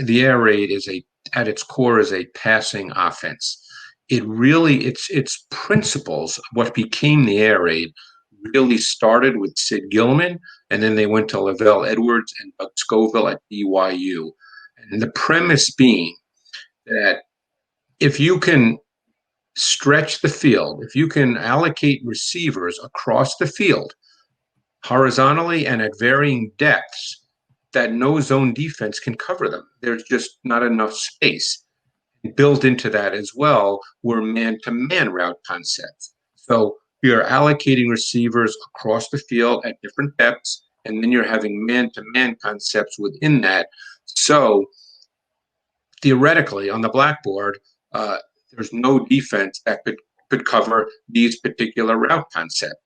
the air raid is at its core is a passing offense. Its principles, what became the air raid, really started with Sid Gilman, and then they went to Lavelle Edwards and Doug Scoville at BYU. And the premise being that if you can stretch the field, if you can allocate receivers across the field horizontally and at varying depths, that no zone defense can cover them. There's just not enough space. Built into that as well were man-to-man route concepts. So you're allocating receivers across the field at different depths, and then you're having man-to-man concepts within that. So theoretically, on the blackboard, there's no defense that could cover these particular route concepts.